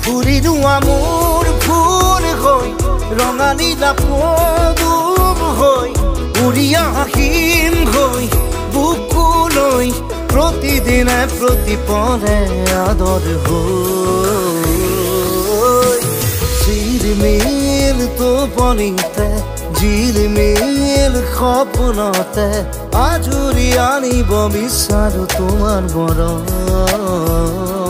ফুৰিলো মোৰ ফুল হৈ ৰঙা নীলা পদুম হৈ উৰি আহিম হৈ বুকুলৈ প্ৰতিদিনে প্ৰতিপলে আদৰ হৈ ঝিলমিল টোপনিতে ঝিলমিল সপোনতে আজৰি আনিব বিচাৰো তোমাৰ মৰম